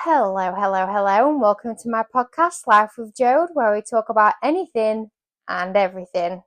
Hello, hello, hello, and welcome to my podcast, Life with Jode, where we talk about anything and everything.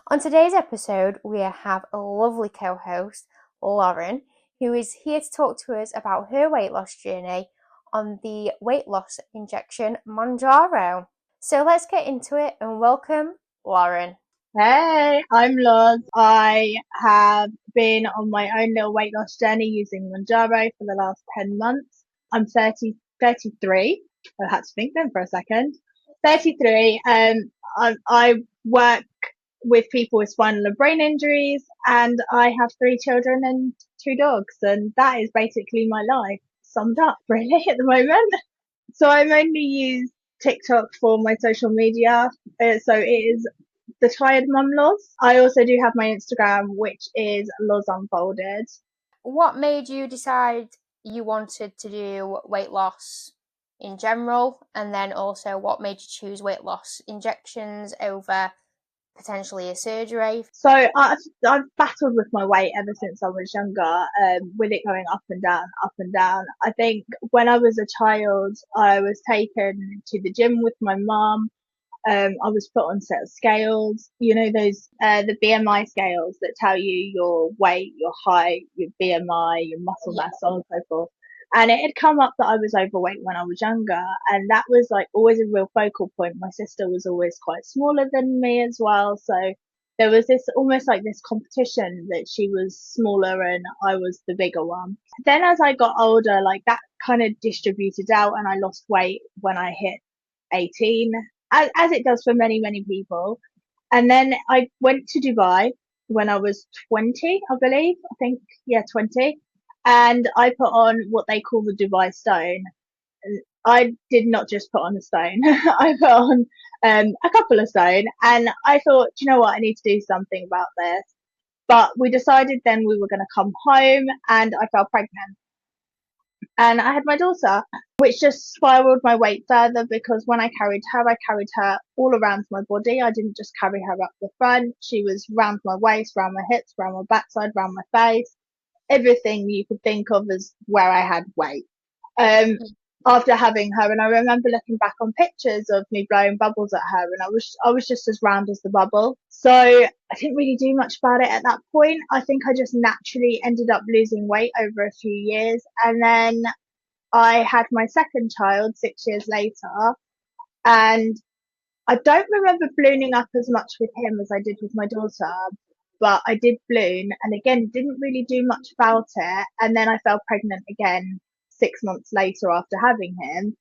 On today's episode, we have a lovely co-host, Lauren, who is here to talk to us about her weight loss journey on the weight loss injection Mounjaro. So let's get into it and welcome Lauren. Hey, I'm Loz. I have been on my own little weight loss journey using Mounjaro for the last 10 months. I'm 33. I had to think then for a second. 33. I work with people with spinal and brain injuries, and I have 3 children and 2 dogs, and that is basically my life summed up really at the moment. So I'm only use TikTok for my social media. So it is the Tired Mum Loz. I also do have my Instagram, which is Loz Unfolded. What made you decide you wanted to do weight loss in general, and then also what made you choose weight loss injections over potentially a surgery? So I've battled with my weight ever since I was younger, with it going up and down, up and down. I think when I was a child, I was taken to the gym with my mum. I was put on set of scales, those, the BMI scales that tell you your weight, your height, your BMI, your muscle mass, so on and so forth. And it had come up that I was overweight when I was younger. And that was like always a real focal point. My sister was always quite smaller than me as well. So there was this almost like this competition that she was smaller and I was the bigger one. Then as I got older, like that kind of distributed out and I lost weight when I hit 18, as it does for many, many people. And then I went to Dubai when I was 20, I believe. I think, yeah, 20. And I put on what they call the Dubai stone. I did not just put on a stone. I put on a couple of stone, and I thought, you know what, I need to do something about this. But we decided then we were going to come home, and I fell pregnant and I had my daughter, which just spiraled my weight further because when I carried her all around my body. I didn't just carry her up the front. She was round my waist, round my hips, round my backside, round my face. Everything you could think of as where I had weight. Um, After having her, and I remember looking back on pictures of me blowing bubbles at her, and I was just as round as the bubble. So I didn't really do much about it at that point. I think I just naturally ended up losing weight over a few years, and then I had my second child 6 years later, and I don't remember ballooning up as much with him as I did with my daughter, but I did balloon, and again, didn't really do much about it. And then I fell pregnant again 6 months later after having him.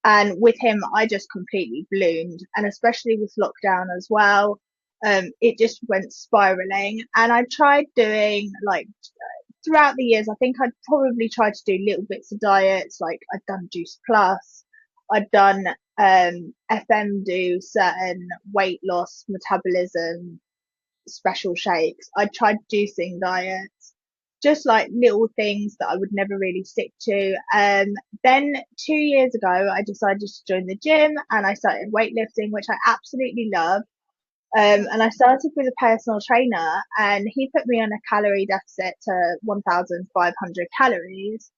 And with him, I just completely ballooned, and especially with lockdown as well. It just went spiraling, and I tried doing like throughout the years. I think I'd probably tried to do little bits of diets, like I'd done Juice Plus, I'd done FM do certain weight loss metabolism special shakes. I tried juicing diets, just like little things that I would never really stick to. Then 2 years ago, I decided to join the gym and I started weightlifting, which I absolutely love. And I started with a personal trainer, and he put me on a calorie deficit to 1,500 calories.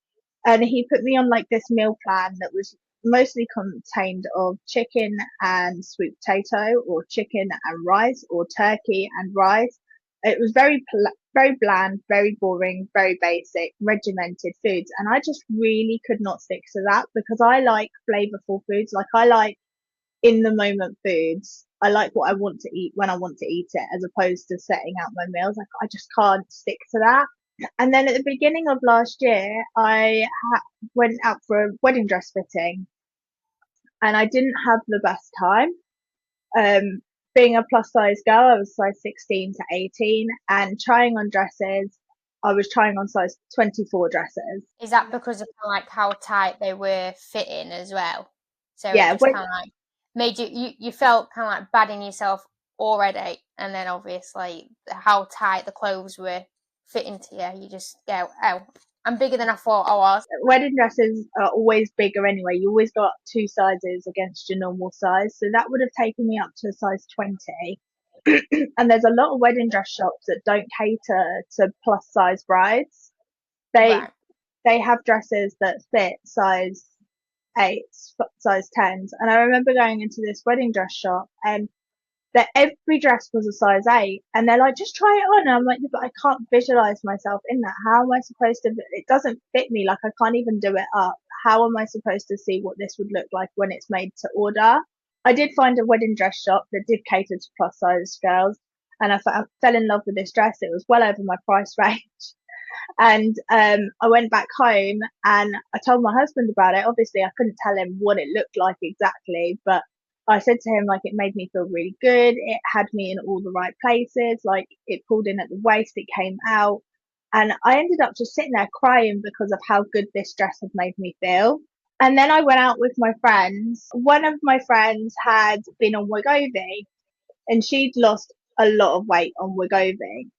And he put me on like this meal plan that was mostly contained of chicken and sweet potato, or chicken and rice, or turkey and rice. It was very bland, very boring, very basic, regimented foods. And I just really could not stick to that because I like flavorful foods. Like I like in the moment foods. I like what I want to eat when I want to eat it, as opposed to setting out my meals. Like I just can't stick to that. And then at the beginning of last year, went out for a wedding dress fitting, and I didn't have the best time. Um, Being a plus size girl, I was size 16 to 18, and trying on dresses, I was trying on size 24 dresses. Is that because of like how tight they were fitting as well? So it Yeah, just kind of like made you felt kind of like bad in yourself already, and then obviously how tight the clothes were fitting to you, you just go, oh, I'm bigger than I thought I was. Wedding dresses are always bigger anyway. You always got two sizes against your normal size. So that would have taken me up to a size 20. And there's a lot of wedding dress shops that don't cater to plus size brides. They Right. they have dresses that fit size 8s, size 10s. And I remember going into this wedding dress shop and that every dress was a size 8, and they're like, just try it on. And I'm like, but I can't visualize myself in that. How am I supposed to? It doesn't fit me. Like, I can't even do it up. How am I supposed to see what this would look like when it's made to order? I did find a wedding dress shop that did cater to plus size girls, and I fell in love with this dress. It was well over my price range. And I went back home and I told my husband about it. Obviously, I couldn't tell him what it looked like exactly, but I said to him, like, it made me feel really good. It had me in all the right places. Like, it pulled in at the waist, it came out. And I ended up just sitting there crying because of how good this dress had made me feel. And then I went out with my friends. One of my friends had been on Wegovy and she'd lost a lot of weight on Wegovy.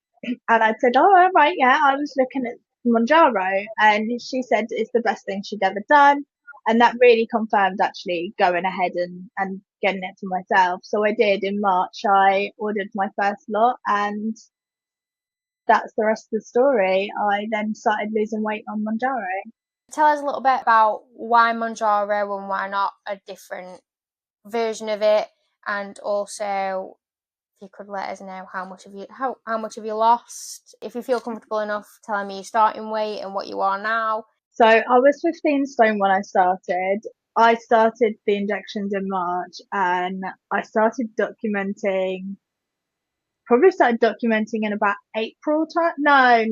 And I said, oh, all right, yeah, I was looking at Monjaro. And she said it's the best thing she'd ever done. And that really confirmed actually going ahead and getting it for myself. So I did in March. I ordered my first lot, and that's the rest of the story. I then started losing weight on Monjaro. Tell us a little bit about why Monjaro and why not a different version of it, and also if you could let us know how much have you lost, if you feel comfortable enough telling me your starting weight and what you are now. So I was 15 stone when I started. I started the injections in March, and I probably started documenting in about April time. No.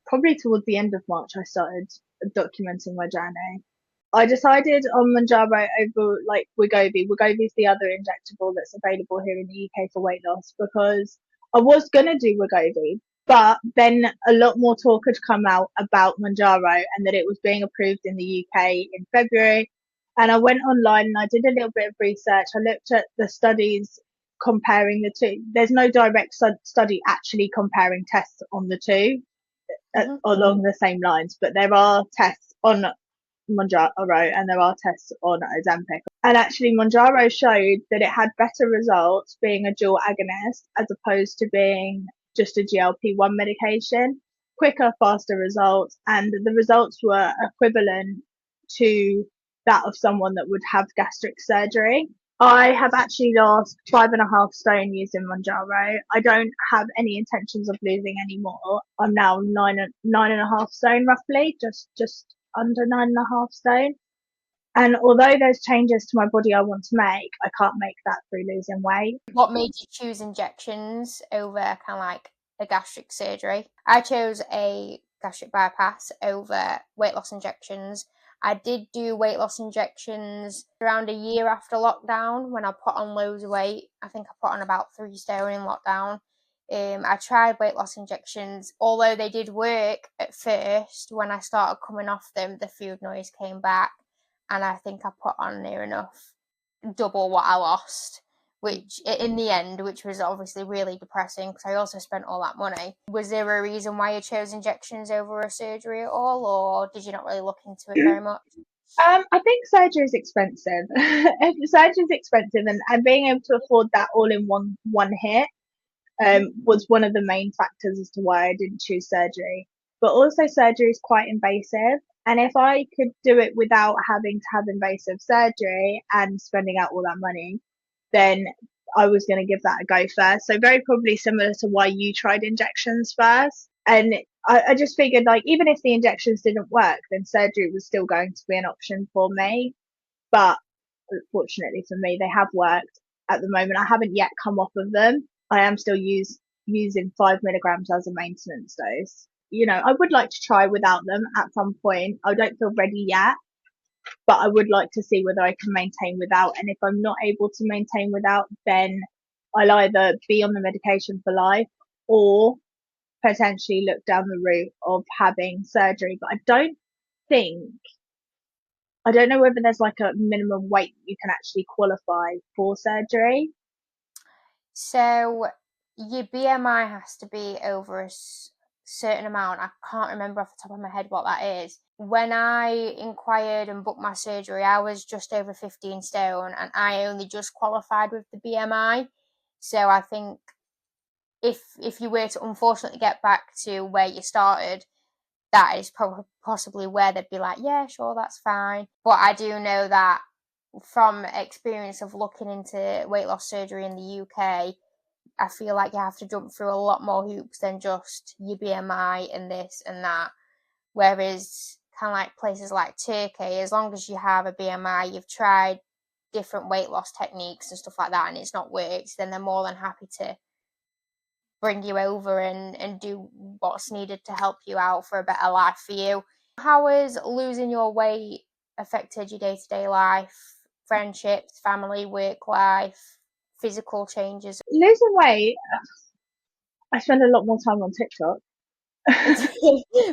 Probably towards the end of March, I started documenting my journey. I decided on Manjaro over like Wegovy. Wegovy is the other injectable that's available here in the UK for weight loss because I was gonna do Wegovy, but then a lot more talk had come out about Manjaro and that it was being approved in the UK in February. And I went online and I did a little bit of research. I looked at the studies comparing the two. There's no direct study actually comparing tests on the two Mm-hmm. along the same lines, but there are tests on Monjaro and there are tests on Ozempic. And actually, Monjaro showed that it had better results being a dual agonist as opposed to being just a GLP-1 medication, quicker, faster results, and the results were equivalent to that of someone that would have gastric surgery. I have actually lost 5.5 stone using Monjaro. I don't have any intentions of losing any more. I'm now 9.5 stone roughly, just under 9.5 stone. And although there's changes to my body I want to make, I can't make that through losing weight. What made you choose injections over kind of like a gastric surgery? I chose a gastric bypass over weight loss injections. I did do weight loss injections around a year after lockdown when I put on loads of weight. I think I put on about 3 stone in lockdown. I tried weight loss injections, although they did work at first. When I started coming off them, the food noise came back, and I think I put on near enough double what I lost, which in the end, which was obviously really depressing because I also spent all that money. Was there a reason why you chose injections over a surgery at all, or did you not really look into it very much? I think surgery is expensive. Surgery is expensive, and being able to afford that all in one hit was one of the main factors as to why I didn't choose surgery. But also, surgery is quite invasive. And if I could do it without having to have invasive surgery and spending out all that money, then I was going to give that a go first. So, very probably similar to why you tried injections first. And I just figured, like, even if the injections didn't work, then surgery was still going to be an option for me. But fortunately for me, they have worked at the moment. I haven't yet come off of them. I am still using 5 milligrams as a maintenance dose. You know, I would like to try without them at some point. I don't feel ready yet, but I would like to see whether I can maintain without. And if I'm not able to maintain without, then I'll either be on the medication for life or potentially look down the route of having surgery. But think I don't know whether there's like a minimum weight you can actually qualify for surgery. So your BMI has to be over a certain amount. I can't remember off the top of my head what that is. When I inquired and booked my surgery, I was just over 15 stone and I only just qualified with the BMI. So I think if you were to unfortunately get back to where you started, that is probably possibly where they'd be like, yeah, sure, that's fine. But I do know that from experience of looking into weight loss surgery in the UK, I feel like you have to jump through a lot more hoops than just your BMI and this and that. Whereas kind of like places like Turkey, as long as you have a BMI, you've tried different weight loss techniques and stuff like that and it's not worked, then they're more than happy to bring you over and do what's needed to help you out for a better life for you. How has losing your weight affected your day-to-day life, friendships, family, work life, physical changes? Losing weight, I spend a lot more time on TikTok.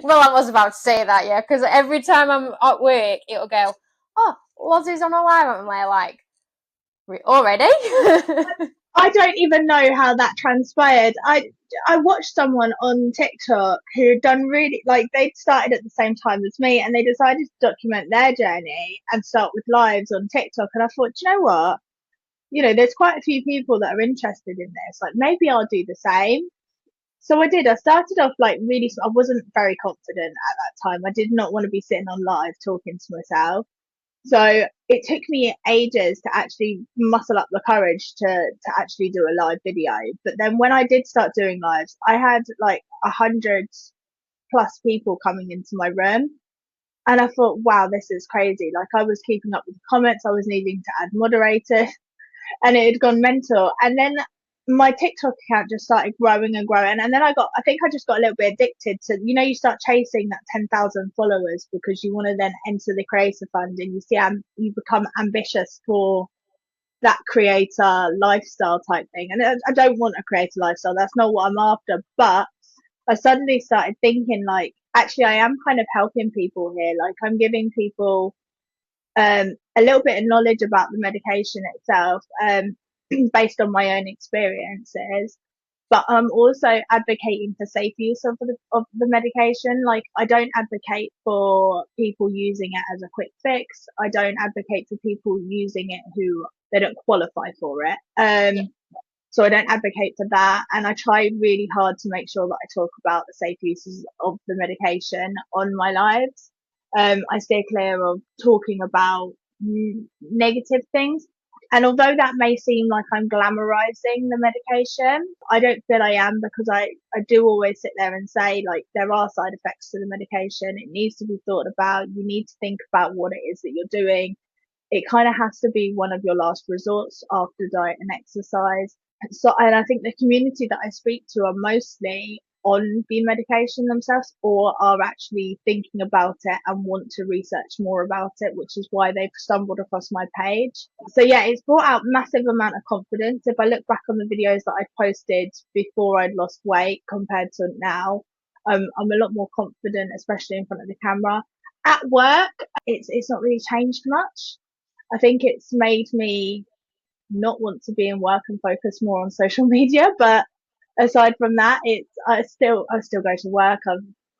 Well, I was about to say that, yeah, because every time I'm at work, it'll go, oh, Lozzie's on a live. I'm like, already? I don't even know how that transpired. I watched someone on TikTok who'd done really, like, they'd started at the same time as me and they decided to document their journey and start with lives on TikTok. And I thought, you know what? There's quite a few people that are interested in this. Like, maybe I'll do the same. So I did. I started off like really, I wasn't very confident at that time. I did not want to be sitting on live talking to myself. So it took me ages to actually muscle up the courage to actually do a live video. But then when I did start doing lives, I had like 100+ people coming into my room. And I thought, wow, this is crazy. Like I was keeping up with the comments. I was needing to add moderators and it had gone mental. And then my TikTok account just started growing and growing. And then I think I just got a little bit addicted to, you start chasing that 10,000 followers because you want to then enter the creator fund and you become ambitious for that creator lifestyle type thing. And I don't want a creator lifestyle. That's not what I'm after. But I suddenly started thinking like, actually, I am kind of helping people here. Like I'm giving people a little bit of knowledge about the medication itself, based on my own experiences. But I'm also advocating for safe use of the medication. Like, I don't advocate for people using it as a quick fix. I don't advocate for people using it who they don't qualify for it. Yeah. So I don't advocate for that. And I try really hard to make sure that I talk about the safe uses of the medication on my lives. I stay clear of talking about negative things. And although that may seem like I'm glamorizing the medication, I don't feel I am because I do always sit there and say, like, there are side effects to the medication. It needs to be thought about. You need to think about what it is that you're doing. It kind of has to be one of your last resorts after diet and exercise. So, and I think the community that I speak to are mostly on the medication themselves or are actually thinking about it and want to research more about it, which is why they've stumbled across my page. So yeah, it's brought out massive amount of confidence. If I look back on the videos that I posted before I'd lost weight compared to now, I'm a lot more confident, especially in front of the camera. At work, it's not really changed much. I think it's made me not want to be in work and focus more on social media. But aside from that, I still go to work.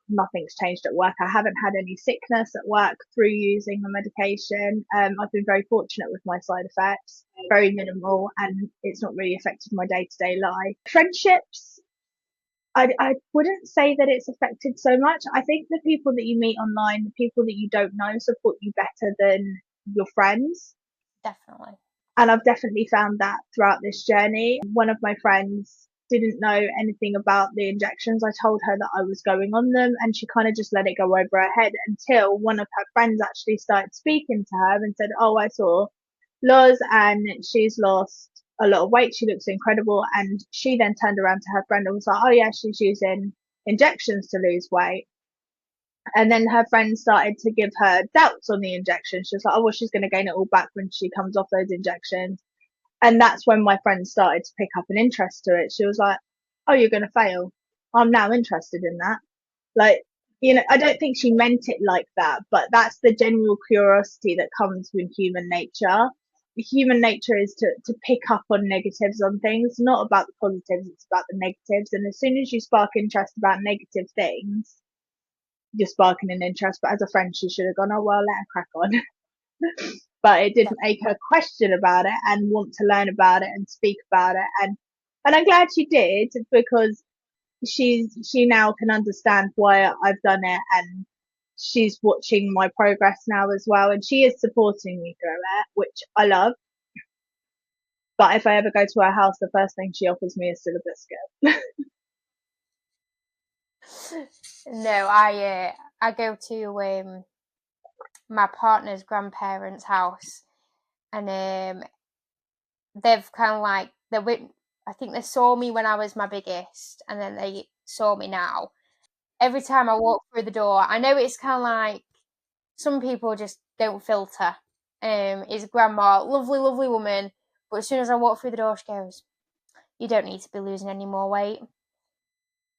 Nothing's changed at work. I haven't had any sickness at work through using the medication. I've been very fortunate with my side effects, very minimal, and it's not really affected my day to day life. Friendships, I wouldn't say that it's affected so much. I think the people that you meet online, the people that you don't know, support you better than your friends. Definitely. And I've definitely found that throughout this journey. One of my friends didn't know anything about the injections. I told her that I was going on them and she kind of just let it go over her head until one of her friends actually started speaking to her and said, oh, I saw Loz and she's lost a lot of weight. She looks incredible. And she then turned around to her friend and was like, oh yeah, she's using injections to lose weight. And then her friend started to give her doubts on the injection. She was like, oh, well, she's going to gain it all back when she comes off those injections. And that's when my friend started to pick up an interest to it. She was like, oh, you're going to fail. I'm now interested in that. Like, I don't think she meant it like that, but that's the general curiosity that comes with human nature. human nature is to pick up on negatives on things, not about the positives, it's about the negatives. And as soon as you spark interest about negative things, you're sparking an interest. But as a friend, she should have gone, oh, well, let her crack on. But it didn't make her question about it and want to learn about it and speak about it. And I'm glad she did, because she now can understand why I've done it, and she's watching my progress now as well, and she is supporting me through it, which I love. But if I ever go to her house, the first thing she offers me is still a biscuit. No, I go to my partner's grandparents' house, and they've kind of like I think they saw me when I was my biggest, and then they saw me now. Every time I walk through the door, I know it's kind of like some people just don't filter. It's grandma, lovely, lovely woman, but as soon as I walk through the door, she goes, "You don't need to be losing any more weight."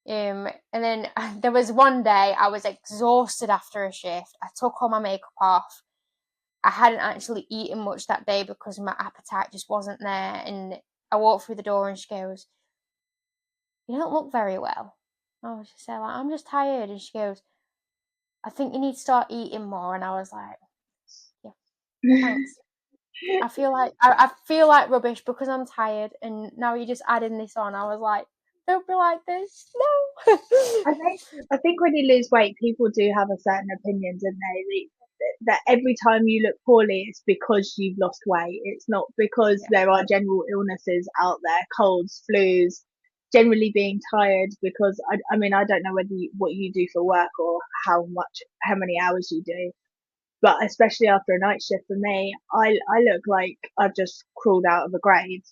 And then there was one day I was exhausted after a shift. I took all my makeup off. I hadn't actually eaten much that day because my appetite just wasn't there. And I walked through the door and she goes, "You don't look very well." I was just like, "I'm just tired." And she goes, "I think you need to start eating more." And I was like, "Yeah, thanks. I feel like rubbish because I'm tired, and now you're just adding this on." I was like, "Don't be like this, no." I think when you lose weight, people do have a certain opinion, don't they? That every time you look poorly, it's because you've lost weight. It's not because Yeah, there are general illnesses out there, colds, flus, generally being tired. Because I mean, I don't know what you do for work or how many hours you do, but especially after a night shift for me, I look like I've just crawled out of a grave.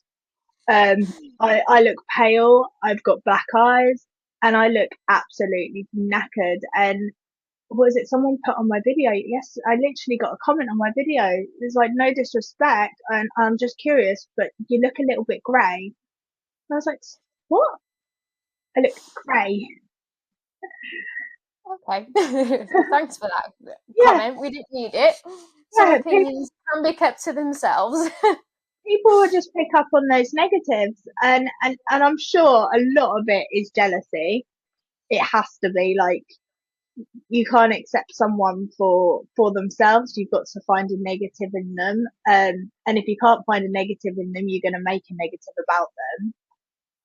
I look pale, I've got black eyes, and I look absolutely knackered. And was it someone put on my video? Yes, I literally got a comment on my video. It's like, no disrespect, and I'm just curious, but you look a little bit grey. I was like, what? I look grey. okay. Thanks for that Yeah, comment. We didn't need it. Some yeah. opinions can be kept to themselves. People will just pick up on those negatives, and I'm sure a lot of it is jealousy. It has to be. Like, you can't accept someone for themselves. You've got to find a negative in them. And if you can't find a negative in them, you're going to make a negative about them,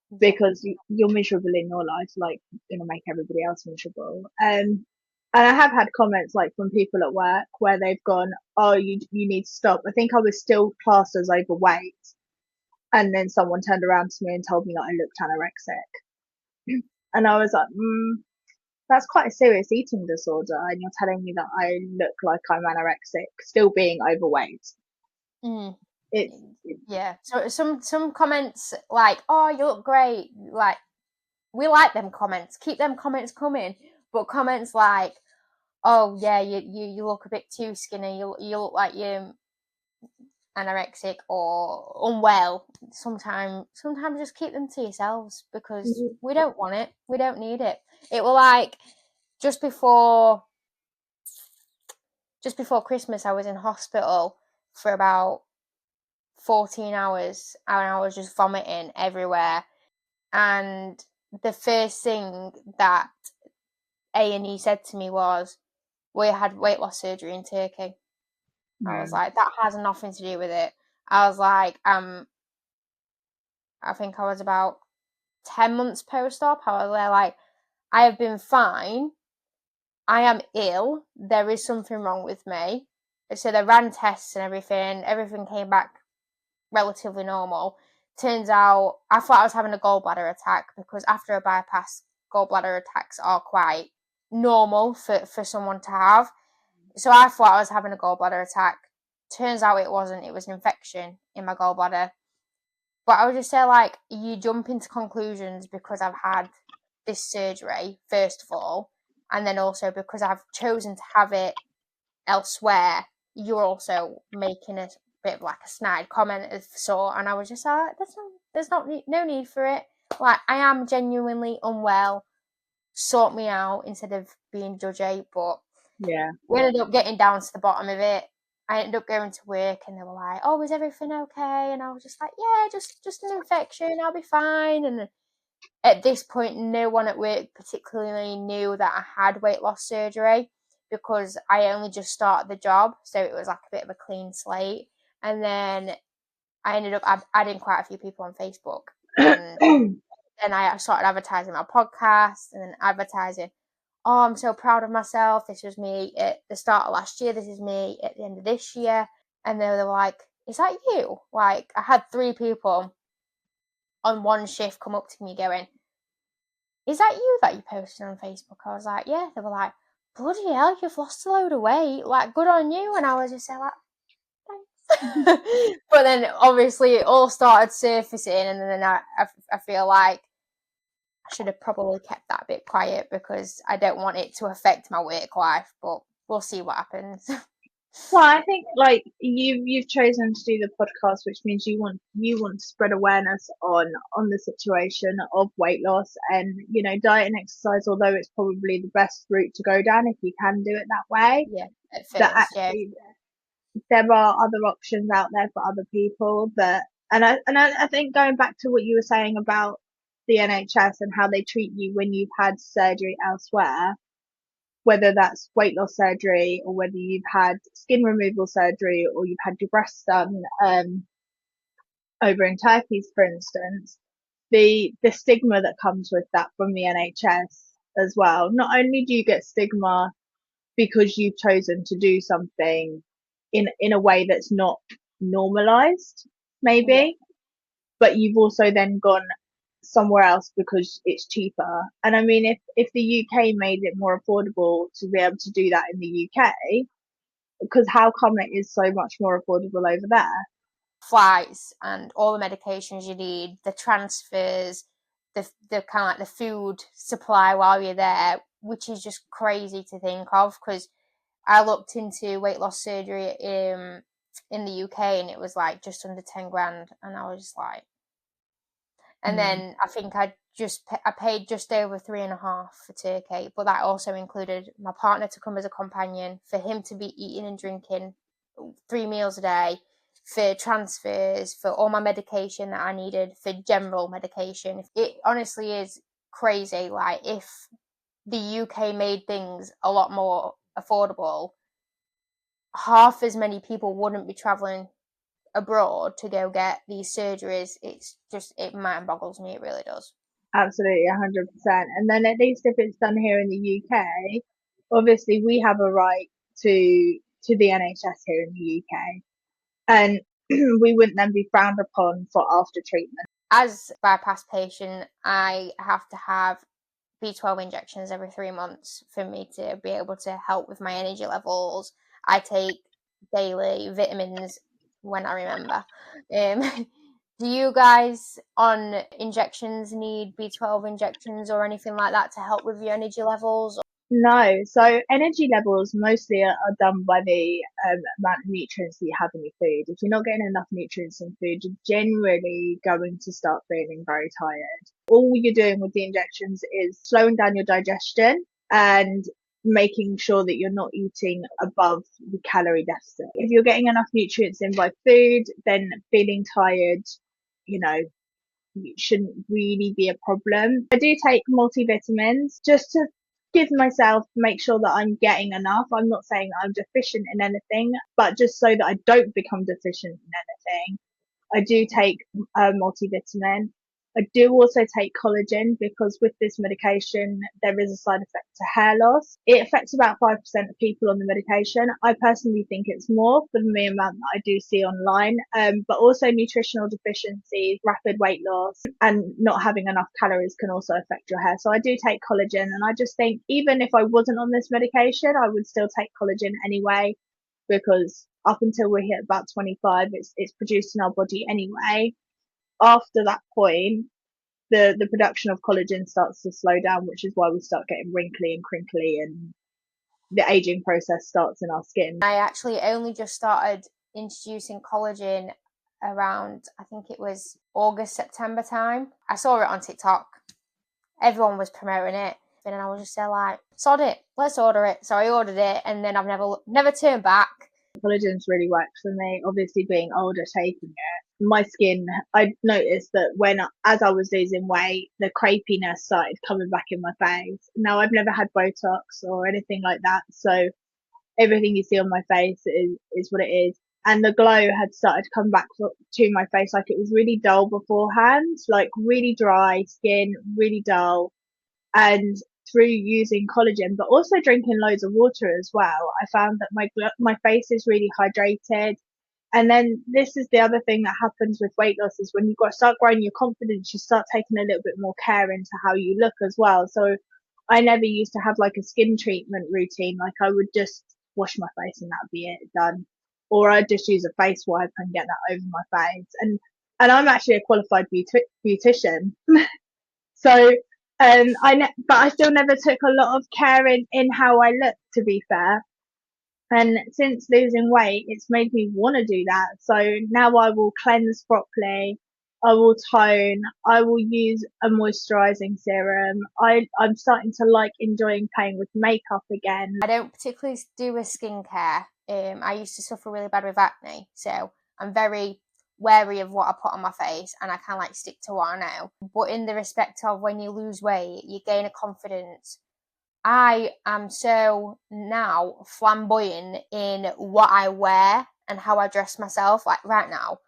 Yeah. because you're miserable in your life. Like, you're going to make everybody else miserable. And I have had comments like from people at work where they've gone, "Oh, you need to stop." I think I was still classed as overweight, and then someone turned around to me and told me that I looked anorexic, and I was like, that's quite a serious eating disorder, and you're telling me that I look like I'm anorexic, still being overweight. Mm. It's Yeah. So some comments like, "Oh, you look great." Like, we like them comments. Keep them comments coming. But comments like, "Oh yeah, you look a bit too skinny. You look like you're anorexic or unwell." Sometimes just keep them to yourselves, because we don't want it. We don't need it. It was like just before just before Christmas, I was in hospital for about 14 hours, and I was just vomiting everywhere. And the first thing that A&E said to me was, "We had weight loss surgery in Turkey." I yeah, was like, "That has nothing to do with it." I was like, I think I was about 10 months post-op. I was like, "I have been fine. I am ill. There is something wrong with me." So they ran tests and everything. Everything came back relatively normal. Turns out I thought I was having a gallbladder attack, because after a bypass, gallbladder attacks are quite normal for someone to have. So I thought I was having a gallbladder attack. Turns out it wasn't. It was an infection in my gallbladder. But I would just say, like, you jump into conclusions because I've had this surgery, first of all, and then also because I've chosen to have it elsewhere. You're also making a bit of like a snide comment of sort, and I was just like, there's not no need for it. Like, I am genuinely unwell. Sort me out instead of being judgy. But yeah. we ended up getting down to the bottom of it. I ended up going to work and they were like, "Oh, is everything okay?" And I was just like, "Yeah, just an infection. I'll be fine." And at this point, no one at work particularly knew that I had weight loss surgery because I only just started the job, so it was like a bit of a clean slate. And then I ended up adding quite a few people on Facebook, and then I started advertising my podcast and then advertising, "Oh, I'm so proud of myself. This was me at the start of last year. This is me at the end of this year." And they were like, "Is that you?" Like, I had 3 people on one shift come up to me going, "Is that you that you posted on Facebook?" I was like, "Yeah." They were like, "Bloody hell, you've lost a load of weight. Like, good on you." And I was just like, "Thanks." But then obviously it all started surfacing, and then I feel like I should have probably kept that a bit quiet because I don't want it to affect my work life, but we'll see what happens. Well, I think like you've chosen to do the podcast, which means you want to spread awareness on the situation of weight loss and diet and exercise. Although it's probably the best route to go down if you can do it that way, Yeah, at that first, yeah. actually there are other options out there for other people. That and I think going back to what you were saying about the NHS and how they treat you when you've had surgery elsewhere, whether that's weight loss surgery or whether you've had skin removal surgery or you've had your breasts done over in Turkey, for instance, the stigma that comes with that from the NHS as well. Not only do you get stigma because you've chosen to do something in a way that's not normalized, Yeah. maybe, but you've also then gone somewhere else because it's cheaper. And I mean, if the UK made it more affordable to be able to do that in the UK, because how come it is so much more affordable over there? Flights and all the medications you need, the transfers, the kind of like the food supply while you're there, which is just crazy to think of. Because I looked into weight loss surgery in the UK and it was like just under 10 grand, and I was just like, and Mm, then I think I paid just over 3.5 for Turkey, but that also included my partner to come as a companion, for him to be eating and drinking 3 meals a day, for transfers, for all my medication that I needed, for general medication. It honestly is crazy. Like, if the UK made things a lot more affordable, half as many people wouldn't be traveling abroad to go get these surgeries. It mind boggles me. It really does. absolutely, 100%. And then at least if it's done here in the UK, obviously we have a right to the NHS here in the UK, and we wouldn't then be frowned upon for after treatment. As a bypass patient, I have to have B12 injections every 3 months for me to be able to help with my energy levels. I take daily vitamins when I remember. Do you guys on injections need B12 injections or anything like that to help with your energy levels? No, so energy levels mostly are done by the amount of nutrients that you have in your food. If you're not getting enough nutrients in food, you're generally going to start feeling very tired. All you're doing with the injections is slowing down your digestion and making sure that you're not eating above the calorie deficit. If you're getting enough nutrients in by food, then feeling tired, you know, it shouldn't really be a problem. I do take multivitamins just to give myself, make sure that I'm getting enough. I'm not saying that I'm deficient in anything, but just so that I don't become deficient in anything. I do take a multivitamin. I do also take collagen because with this medication, there is a side effect to hair loss. It affects about 5% of people on the medication. I personally think it's more for the amount that I do see online, but also nutritional deficiencies, rapid weight loss, and not having enough calories can also affect your hair. So I do take collagen, and I just think even if I wasn't on this medication, I would still take collagen anyway because up until we hit about 25, it's produced in our body anyway. After that point, the production of collagen starts to slow down, which is why we start getting wrinkly and crinkly, and the aging process starts in our skin. I actually only just started introducing collagen around, I think it was August, September time. I saw it on TikTok. Everyone was promoting it. And I was just there like, sod it, let's order it. So I ordered it, and then I've never turned back. collagen's really worked for me. Obviously, being older, taking it, my skin, I noticed that as I was losing weight, the crepiness started coming back in my face. Now, I've never had Botox or anything like that, so everything you see on my face is what it is. And the glow had started to come back to my face. Like, it was really dull beforehand, like really dry skin, really dull. And through using collagen, but also drinking loads of water as well, I found that my face is really hydrated. And then this is the other thing that happens with weight loss, is when you got to start growing your confidence, you start taking a little bit more care into how you look as well. So I never used to have like a skin treatment routine. Like, I would just wash my face and that'd be it, done. Or I'd just use a face wipe and get that over my face. And I'm actually a qualified beautician. So, but I still never took a lot of care in how I look, to be fair. And since losing weight, it's made me want to do that. So now I will cleanse properly. I will tone. I will use a moisturizing serum. I'm starting to like enjoying playing with makeup again. I don't particularly do a skincare. I used to suffer really bad with acne, so I'm very wary of what I put on my face, and I kind of like stick to what I know. But in the respect of when you lose weight, you gain a confidence. I am so now flamboyant in what I wear and how I dress myself. Like right now,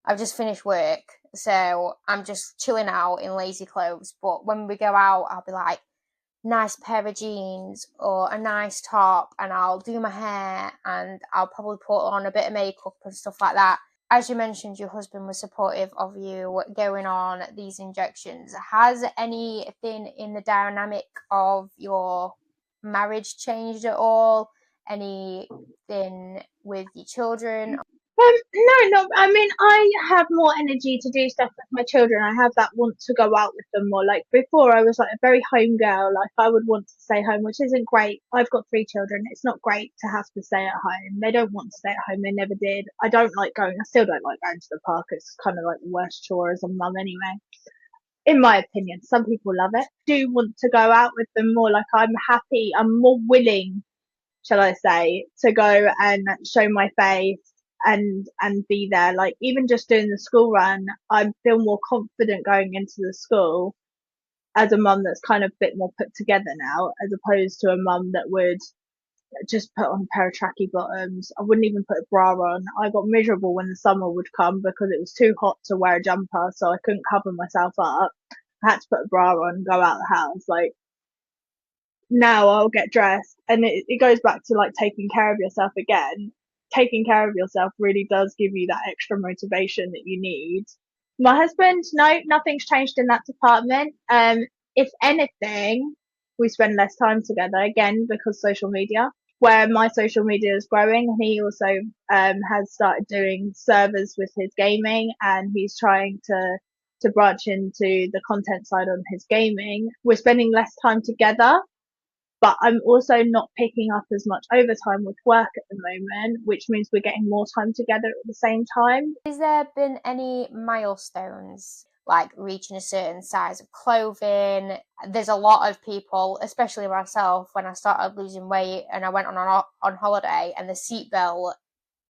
I've just finished work, so I'm just chilling out in lazy clothes. But when we go out, I'll be like, nice pair of jeans or a nice top, and I'll do my hair and I'll probably put on a bit of makeup and stuff like that. As you mentioned, your husband was supportive of you going on these injections. Has anything in the dynamic of your marriage changed at all? Anything with your children? No, no. I mean, I have more energy to do stuff with my children. I have that want to go out with them more. Like before, I was like a very home girl. Like, I would want to stay home, which isn't great. I've got 3 children. It's not great to have to stay at home. They don't want to stay at home. They never did. I don't like going. I still don't like going to the park. It's kind of like the worst chore as a mum anyway. In my opinion, some people love it. Do want to go out with them more. Like, I'm happy. I'm more willing, shall I say, to go and show my face and be there. Like, even just doing the school run, I feel more confident going into the school as a mum that's kind of a bit more put together now, as opposed to a mum that would just put on a pair of tracky bottoms. I wouldn't even put a bra on. I got miserable when the summer would come because it was too hot to wear a jumper, so I couldn't cover myself up. I had to put a bra on, go out the house. Like, now I'll get dressed, and it goes back to like taking care of yourself again. Taking care of yourself really does give you that extra motivation that you need. My husband, no, nothing's changed in that department. If anything, we spend less time together again because social media. Where my social media is growing, he also has started doing servers with his gaming, and he's trying to branch into the content side on his gaming. We're spending less time together, but I'm also not picking up as much overtime with work at the moment, which means we're getting more time together at the same time. Has there been any milestones, like reaching a certain size of clothing? There's a lot of people, especially myself, when I started losing weight and I went on holiday and the seatbelt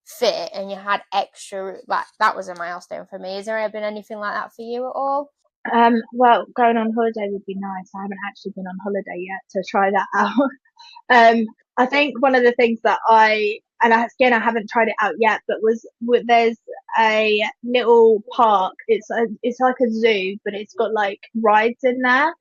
fit and you had extra, like that was a milestone for me. Has there ever been anything like that for you at all? Well, going on holiday would be nice. I haven't actually been on holiday yet to try that out. I think one of the things that again, I haven't tried it out yet, but there's a little park. It's like a zoo, but it's got like rides in there,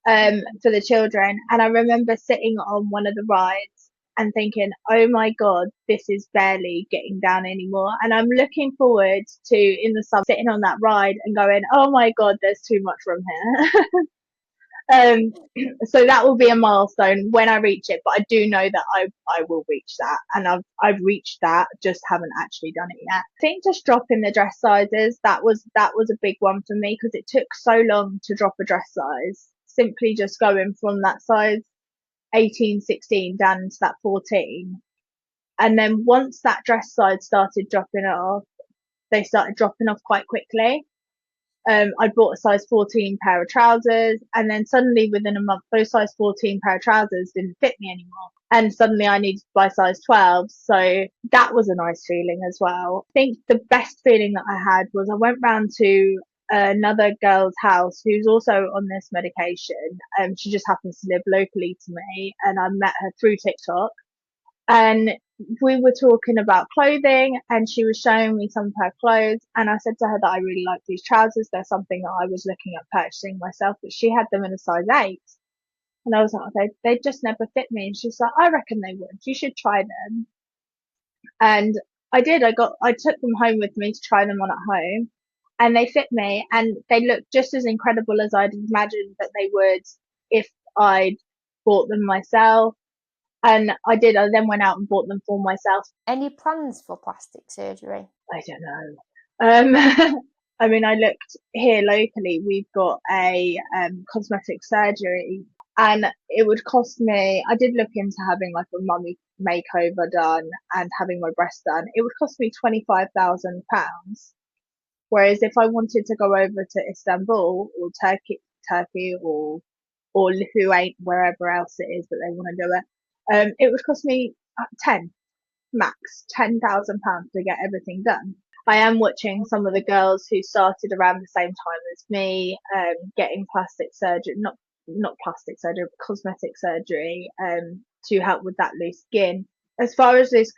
for the children. And I remember sitting on one of the rides and thinking, oh my God, this is barely getting down anymore. And I'm looking forward to, in the summer, sitting on that ride and going, oh my God, there's too much room here. Um, so that will be a milestone when I reach it, but I do know that I will reach that, and I've reached that, just haven't actually done it yet. I think just dropping the dress sizes, that was a big one for me, because it took so long to drop a dress size. Simply just going from that size 18, 16 down into that 14, and then once that dress size started dropping off, they started dropping off quite quickly. I bought a size 14 pair of trousers, and then suddenly within a month, those size 14 pair of trousers didn't fit me anymore. And suddenly I needed to buy size 12. So that was a nice feeling as well. I think the best feeling that I had was I went round to another girl's house who's also on this medication. She just happens to live locally to me, and I met her through TikTok. And we were talking about clothing, and she was showing me some of her clothes, and I said to her that I really like these trousers. They're something that I was looking at purchasing myself, but she had them in a size 8. And I was like, they just never fit me. And she's like, I reckon they would. You should try them. And I did. I took them home with me to try them on at home, and they fit me, and they look just as incredible as I'd imagined that they would if I'd bought them myself. And I did. I then went out and bought them for myself. Any plans for plastic surgery? I don't know. I mean, I looked here locally. We've got a cosmetic surgery, and it would cost me. I did look into having like a mummy makeover done and having my breast done. It would cost me £25,000. Whereas if I wanted to go over to Istanbul or Turkey or Lithuania, wherever else it is that they want to do it, it would cost me 10 max £10,000 to get everything done. I am watching some of the girls who started around the same time as me, getting plastic surgery, not plastic surgery, but cosmetic surgery, to help with that loose skin. As far as loose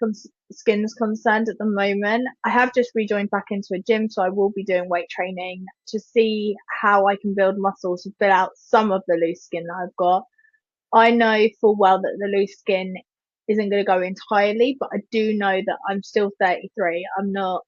skin's concerned at the moment, I have just rejoined back into a gym, so I will be doing weight training to see how I can build muscle to fill out some of the loose skin that I've got. I know full well that the loose skin isn't going to go entirely, but I do know that I'm still 33. I'm not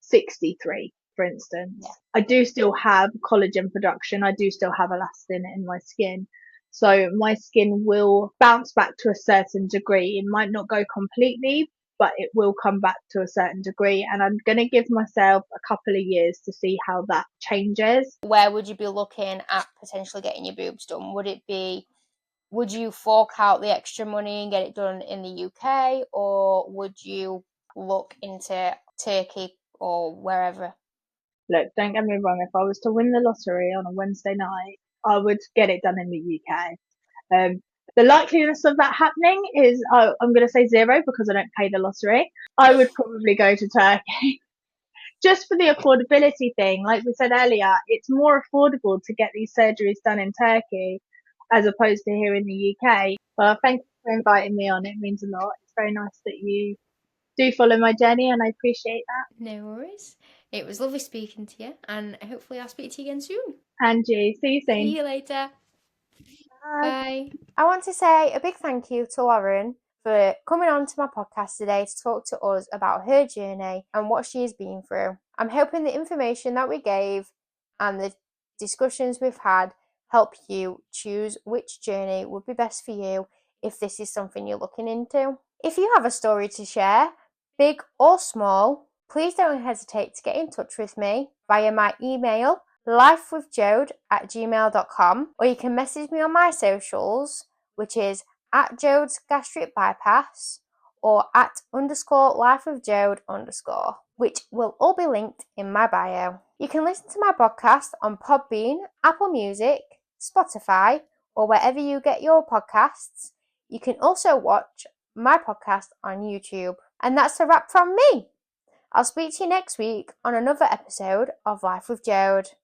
63, for instance. Yeah. I do still have collagen production. I do still have elastin in my skin. So my skin will bounce back to a certain degree. It might not go completely, but it will come back to a certain degree. And I'm going to give myself a couple of years to see how that changes. Where would you be looking at potentially getting your boobs done? Would you fork out the extra money and get it done in the UK, or would you look into Turkey or wherever? Look, don't get me wrong. If I was to win the lottery on a Wednesday night, I would get it done in the UK. The likeliness of that happening is, I'm going to say 0 because I don't pay the lottery. I would probably go to Turkey just for the affordability thing. Like we said earlier, it's more affordable to get these surgeries done in Turkey as opposed to here in the UK. Well, thank you for inviting me on. It means a lot. It's very nice that you do follow my journey, and I appreciate that. No worries. It was lovely speaking to you, and hopefully I'll speak to you again soon. Angie, see you See soon. you later. Bye. Bye. I want to say a big thank you to Lauren for coming on to my podcast today to talk to us about her journey and what she has been through. I'm hoping the information that we gave and the discussions we've had help you choose which journey would be best for you if this is something you're looking into. If you have a story to share, big or small, please don't hesitate to get in touch with me via my email lifewithjode@gmail.com, or you can message me on my socials, which is at Jode's Gastric Bypass or at _lifewithjode_, which will all be linked in my bio. You can listen to my podcast on Podbean, Apple Music, Spotify, or wherever you get your podcasts. You can also watch my podcast on YouTube. And that's a wrap from me. I'll speak to you next week on another episode of Life with Jode.